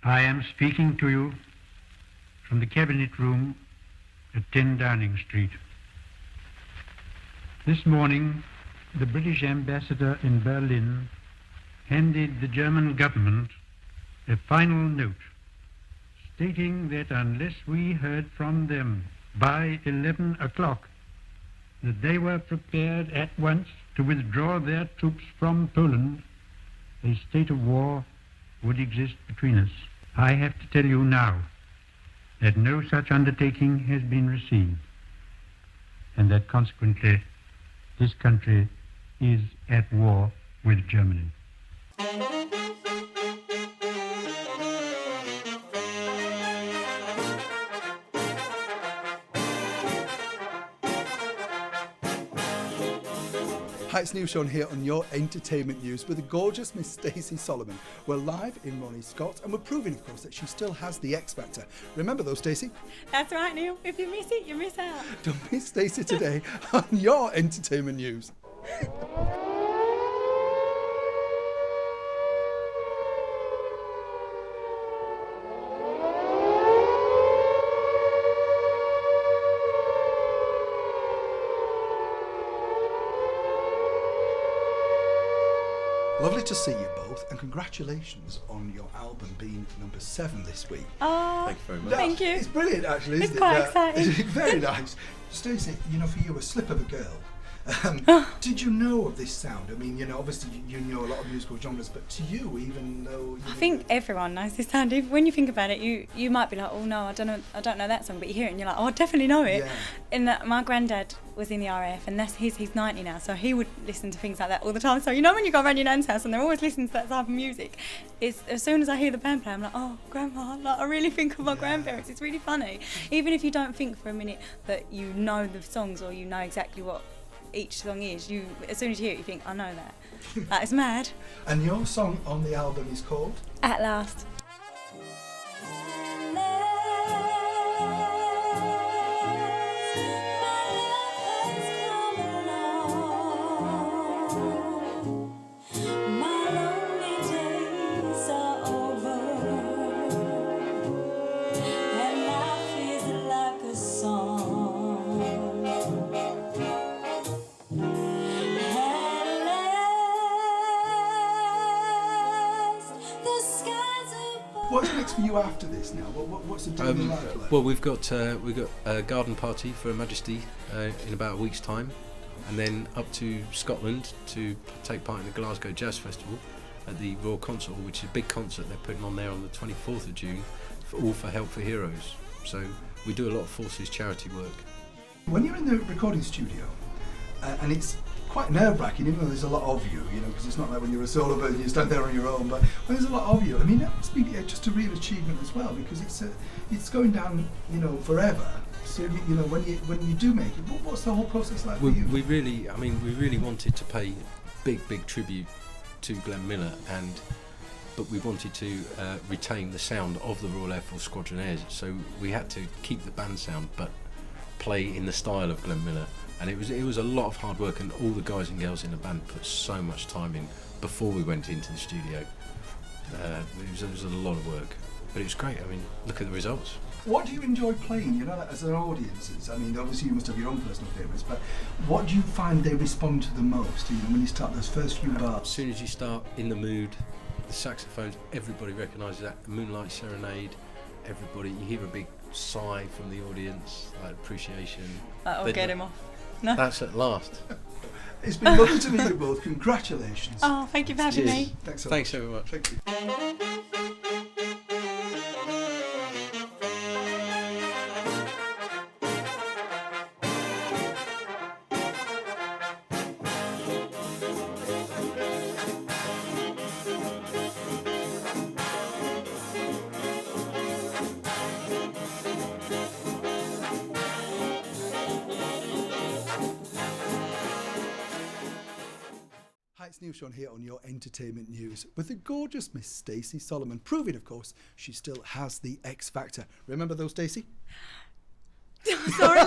I am speaking to you from the Cabinet Room at 10 Downing Street. This morning, the British ambassador in Berlin handed the German government a final note stating that unless we heard from them by 11 o'clock, that they were prepared at once to withdraw their troops from Poland, a state of war would exist between us. I have to tell you now that no such undertaking has been received, and that consequently this country is at war with Germany. Hi, it's Neil Sean here on your entertainment news with the gorgeous Miss Stacey Solomon. We're live in Ronnie Scott's and we're proving, of course, that she still has the X Factor. Remember though, Stacey? That's right, Neil. If you miss it, you miss out. Don't miss Stacey today on your entertainment news. Lovely to see you both, and congratulations on your album being number 7 this week. Oh, thank you very much. Thank you. It's brilliant, actually, isn't it's quite exciting. Very nice. Stacey, you know, for you, a slip of a girl. Did you know of this sound? I mean, you know, obviously you know a lot of musical genres, but to you, even though I think everyone knows this sound. When you think about it, you might be like, oh no, I don't know that song, but you hear it and you're like, oh, I definitely know it. Yeah. And my granddad was in the RAF, and he's 90 now, so he would listen to things like that all the time. So you know when you go around your nan's house and they're always listening to that type of music, it's as soon as I hear the band play, I'm like, oh, grandma, like I really think of my grandparents. It's really funny, even if you don't think for a minute that you know the songs or you know exactly what each song is. You, as soon as you hear it, you think, I know that. That is mad. And your song on the album is called At Last. What's next for you after this now? What's the dream like? Well, we've got a garden party for Her Majesty in about a week's time, and then up to Scotland to take part in the Glasgow Jazz Festival at the Royal Concert Hall, which is a big concert they're putting on there on the 24th of June, all for Help for Heroes. So we do a lot of Forces charity work. When you're in the recording studio, and it's quite nerve-wracking, even though there's a lot of you, you know, because it's not like when you're a solo person, you stand there on your own, but when there's a lot of you, I mean, that must be just a real achievement as well, because it's going down, you know, forever. So, you know, when you do make it, what's the whole process like for you? We really wanted to pay big tribute to Glenn Miller, but we wanted to retain the sound of the Royal Air Force Squadronaires, so we had to keep the band sound, but play in the style of Glenn Miller. And it was a lot of hard work, and all the guys and girls in the band put so much time in before we went into the studio. It was a lot of work, but it was great. I mean, look at the results. What do you enjoy playing, you know, as an audience? I mean, obviously you must have your own personal favourites, but what do you find they respond to the most, you know, when you start those first few bars? As soon as you start in the mood, the saxophones, everybody recognises that. The Moonlight Serenade, everybody, you hear a big sigh from the audience, like appreciation. That'll get him off. No. That's At Last. It's been lovely to meet you both. Congratulations. Oh, thank you for having me. Thanks very much. Thank you. Hi, it's Neil Sean here on your entertainment news with the gorgeous Miss Stacey Solomon, proving, of course, she still has the X Factor. Remember those, Stacey? Sorry,